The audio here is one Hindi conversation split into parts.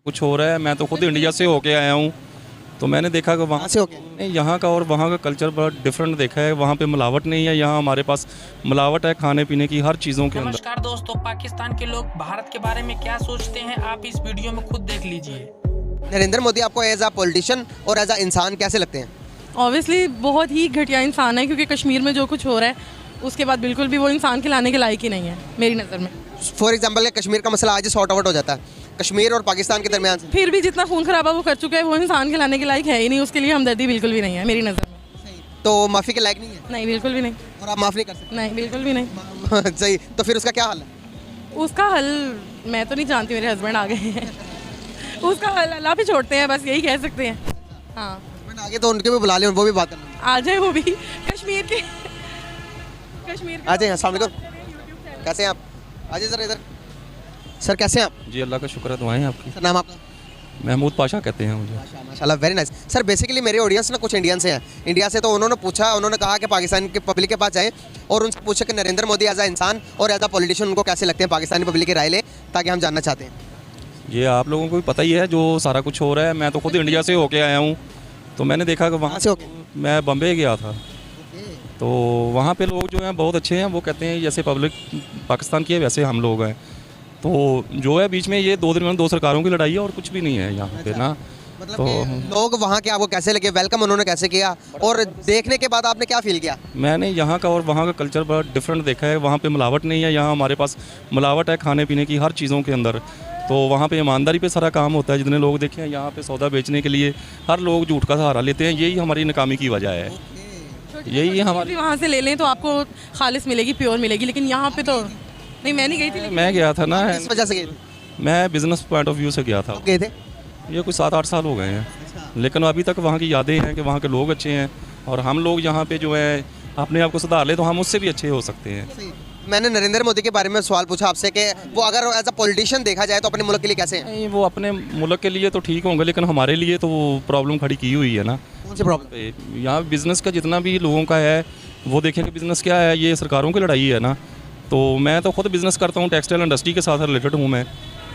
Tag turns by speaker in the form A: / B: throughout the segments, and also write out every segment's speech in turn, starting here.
A: कुछ हो रहा है। मैं तो खुद इंडिया से होके आया हूँ, तो मैंने देखा कि वहाँ
B: से होके
A: नहीं, यहाँ का और वहाँ का कल्चर बड़ा डिफरेंट देखा है। वहाँ पे मिलावट नहीं है, यहाँ हमारे पास मिलावट है खाने पीने की हर चीज़ों के अंदर।
C: नमस्कार दोस्तों, पाकिस्तान के लोग भारत के बारे में क्या सोचते हैं आप इस वीडियो में खुद देख लीजिए।
B: नरेंद्र मोदी आपको एज अ पॉलिटिशियन और एज अ इंसान कैसे लगते हैं?
D: ऑब्वियसली बहुत ही घटिया इंसान है, क्योंकि कश्मीर में जो कुछ हो रहा है उसके बाद बिल्कुल भी वो इंसान खिलाने के लायक ही नहीं है मेरी नज़र में।
B: फॉर एग्जाम्पल कश्मीर का मसला आज सॉर्ट आउट हो जाता है कश्मीर और पाकिस्तान के दरमियान से।
D: फिर भी जितना खून खराबा वो कर चुका है वो इंसान खिलाने के लायक है ही नहीं, उसके लिए हमदर्दी बिल्कुल भी नहीं है मेरी नज़र में।
B: तो माफ़ी के लायक नहीं है?
D: नहीं, बिल्कुल भी नहीं।
B: और आप माफ़ नहीं कर सकते?
D: नहीं, बिल्कुल भी नहीं।
B: सही, तो फिर उसका क्या हल है?
D: उसका हल मैं तो नहीं जानती, मेरे हस्बैंड आ गए हैं। उसका हल अल्लाह पे छोड़ते हैं, बस यही कह सकते हैं। हाँ,
B: हस्बैंड आगे तो उनके भी बुला लें, वो भी बात कर लें।
D: आ जाए वो भी कश्मीर के
B: आ जाए। अस्सलाम वालेकुम, कैसे हैं आप? आ जाइए सर इधर। सर कैसे हैं आप?
A: जी अल्लाह का शुक्र है, दुआएं आपकी।
B: सर नाम आपका?
A: महमूद पाशा कहते हैं मुझे।
B: माशाल्लाह, वेरी नाइस। सर बेसिकली मेरे ऑडियंस ना कुछ इंडियन से हैं, इंडिया से, तो उन्होंने पूछा, उन्होंने कहा कि पाकिस्तान के पब्लिक के पास जाएं और उनसे पूछा कि नरेंद्र मोदी एज अ इंसान और एज अ पॉलिटिशियन उनको कैसे लगते हैं, पाकिस्तानी पब्लिक की राय ले, ताकि हम जानना चाहते हैं।
A: ये आप लोगों को भी पता ही है जो सारा कुछ हो रहा है। मैं तो खुद इंडिया से होके आया हूँ, तो मैंने देखा कि वहाँ
B: से होके?
A: मैं बम्बई गया था, तो वहाँ पे लोग जो हैं बहुत अच्छे हैं। वो कहते हैं जैसे पब्लिक पाकिस्तान की है वैसे हम लोग हैं। तो जो है बीच में ये दो सरकारों की लड़ाई है और कुछ भी नहीं है यहाँ पे ना।
B: मतलब
A: तो
B: कि लोग वहाँ के आपको कैसे लगे, वेलकम उन्होंने कैसे किया, और देखने के बाद आपने क्या फील किया?
A: मैंने यहाँ का और वहाँ का कल्चर बड़ा डिफरेंट देखा है। वहाँ पे मिलावट नहीं है, यहाँ हमारे पास मिलावट है खाने पीने की हर चीज़ों के अंदर। तो वहाँ पे ईमानदारी पे सारा काम होता है। जितने लोग देखे हैं यहाँ पे सौदा बेचने के लिए हर लोग झूठ का सहारा लेते हैं। यही हमारी नाकामी की वजह है। यही हमारी
D: वहाँ से ले लें तो आपको खालिस मिलेगी, प्योर मिलेगी, लेकिन यहाँ पे तो नहीं। मैं नहीं गई थी,
A: मैं गया था ना,
B: किस वजह से गए थे?
A: मैं बिज़नेस पॉइंट ऑफ व्यू से गया था।
B: आप गए थे?
A: ये कुछ 7-8 साल हो गए हैं, लेकिन अभी तक वहाँ की यादें हैं कि वहाँ के लोग अच्छे हैं और हम लोग यहाँ पे जो है अपने आप को सुधार ले तो हम उससे भी अच्छे हो सकते हैं।
B: मैंने नरेंद्र मोदी के बारे में सवाल पूछा आपसे कि वो अगर एज अ पॉलिटिशियन देखा जाए तो अपने मुल्क के लिए कैसे हैं?
A: नहीं, वो अपने मुल्क के लिए तो ठीक होंगे, लेकिन हमारे लिए तो प्रॉब्लम खड़ी की हुई है ना।
B: कौन सी प्रॉब्लम?
A: यहाँ बिज़नेस का जितना भी लोगों का है वो देखें कि बिज़नेस क्या है, ये सरकारों की लड़ाई है ना। तो मैं तो खुद बिज़नेस करता हूँ, टेक्सटाइल इंडस्ट्री के साथ रिलेटेड हूँ मैं।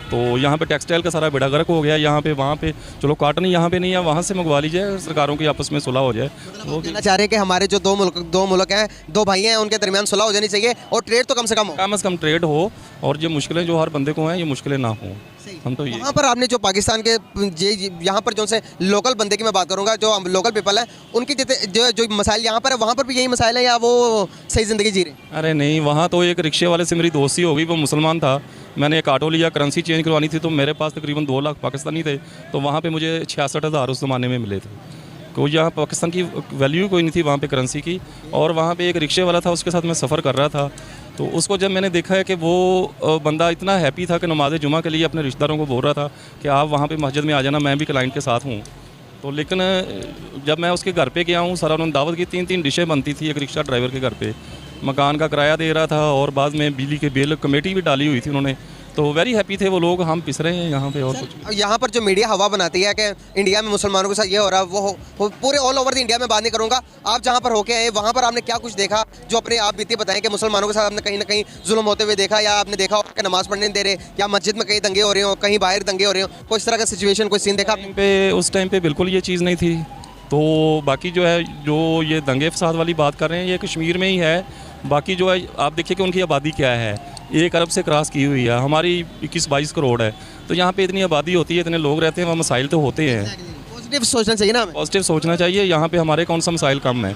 A: तो यहाँ पे टेक्सटाइल का सारा बेड़ा गर्क हो गया यहाँ पे। वहाँ पे चलो कॉटन यहाँ पे नहीं है, वहाँ से मंगवा लीजिए, सरकारों की आपस में सुलह हो जाए। वो
B: कहना चाह रहे हैं कि हमारे जो दो मुल्क हैं, दो भाई हैं, उनके दरमियान सुलह हो जानी चाहिए और ट्रेड तो कम से कम
A: ट्रेड हो और ये मुश्किलें जो हर बंदे को हैं ये मुश्किलें ना हो। हम तो ये
B: यहाँ पर आपने जो पाकिस्तान के यहाँ पर जो से लोकल बंदे की मैं बात करूँगा, जो लोकल पीपल है, उनकी जो मसाइल यहाँ पर है, वहाँ पर भी यही मसाइल है या वो सही ज़िंदगी जी रहे?
A: अरे नहीं, वहाँ तो एक रिक्शे वाले से मेरी दोस्ती हो गई, वो मुसलमान था। मैंने एक ऑटो लिया, करेंसी चेंज करवानी थी, तो मेरे पास तकरीबन 2 लाख पाकिस्तानी थे। तो वहाँ पे मुझे 66,000 उस ज़माने में मिले थे। कोई यहाँ पाकिस्तान की वैल्यू कोई नहीं थी वहाँ पे करेंसी की। और वहाँ पे एक रिक्शे वाला था, उसके साथ मैं सफ़र कर रहा था। तो उसको जब मैंने देखा है कि वो बंदा इतना हैप्पी था कि नमाज जुमा के लिए अपने रिश्तेदारों को बोल रहा था कि आप वहाँ पे मस्जिद में आ जाना, मैं भी क्लाइंट के साथ हूँ। तो लेकिन जब मैं उसके घर पे गया हूँ, सारा उन्होंने दावत की, 3-3 डिशें बनती थी एक रिक्शा ड्राइवर के घर पे। मकान का किराया दे रहा था और बाद में बिजली के बिल कमेटी भी डाली हुई थी उन्होंने। तो वेरी हैप्पी थे वो लोग। हम पिस रहे हैं यहाँ पे और कुछ।
B: यहाँ पर जो मीडिया हवा बनाती है कि इंडिया में मुसलमानों के साथ ये हो रहा है, वो पूरे ऑल ओवर द इंडिया में बात नहीं करूँगा। आप जहाँ पर होके आए वहाँ पर आपने क्या कुछ देखा जो अपने आप बीती बताएं कि मुसलमानों के साथ आपने कहीं ना कहीं जुल्म होते हुए देखा, या आपने देखा हो कि नमाज़ पढ़ने नहीं दे रहे, या मस्जिद में कहीं दंगे हो रहे हो, कहीं बाहर दंगे हो रहे हो, कोई इस तरह का सिचुएशन, कोई सीन देखा?
A: उस टाइम पे बिल्कुल ये चीज़ नहीं थी। तो बाकी जो है, जो ये दंगे फसाद वाली बात कर रहे हैं, ये कश्मीर में ही है। बाकी जो है आप देखिए कि उनकी आबादी क्या है, 1 अरब से क्रॉस की हुई है। हमारी 21-22 करोड़ है। तो यहाँ पे इतनी आबादी होती है, इतने लोग रहते हैं, वहाँ मसाइल तो होते हैं।
B: पॉजिटिव सोचना चाहिए ना,
A: पॉजिटिव सोचना चाहिए। यहाँ पे हमारे कौन सा मसाइल कम है।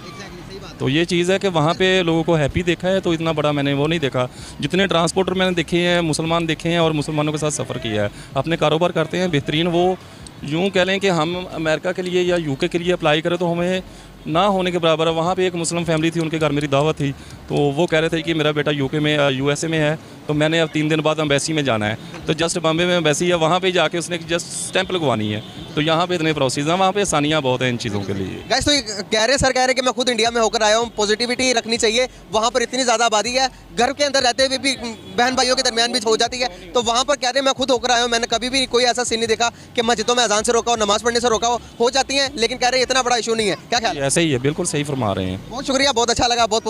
A: तो ये चीज़ है कि वहाँ पे लोगों को हैप्पी देखा है, तो इतना बड़ा मैंने वो नहीं देखा। जितने ट्रांसपोर्टर मैंने देखे हैं मुसलमान देखे हैं और मुसलमानों के साथ सफ़र किया है, अपने कारोबार करते हैं बेहतरीन। वो यूँ कह लें कि हम अमेरिका के लिए या यूके के लिए अप्लाई करें तो हमें ना होने के बराबर है। वहाँ पे एक मुस्लिम फैमिली थी, उनके घर मेरी दावत थी, तो वो कह रहे थे कि मेरा बेटा यूके में यूएसए में है, तो मैंने अब 3 दिन बाद एम्बेसी में जाना है। तो जस्ट बॉम्बे में एम्बेसी है, वहाँ पे जाके उसने जस्ट स्टैंप लगवानी है। तो यहाँ पे इतने प्रोसेस हैं, वहाँ पे आसानियाँ बहुत हैं इन चीज़ों के लिए।
B: गाइस तो सर कह रहे कि मैं खुद इंडिया में होकर आया हूँ, पॉजिटिविटी रखनी चाहिए। वहाँ पर इतनी ज़्यादा आबादी है, घर के अंदर रहते हुए भी बहन भाइयों के दरमियान भी हो जाती है। तो वहाँ पर कह रहे मैं खुद होकर आया हूँ, मैंने कभी भी कोई ऐसा सीन नहीं देखा कि मस्जिदों में अजान से रोका हो, नमाज़ पढ़ने से रोका हो जाती हैं, लेकिन कह रहे इतना बड़ा इशू नहीं है। क्या ख्याल?
A: ऐसे ही है, बिल्कुल सही फरमा रहे हैं।
B: बहुत शुक्रिया, बहुत अच्छा लगा, बहुत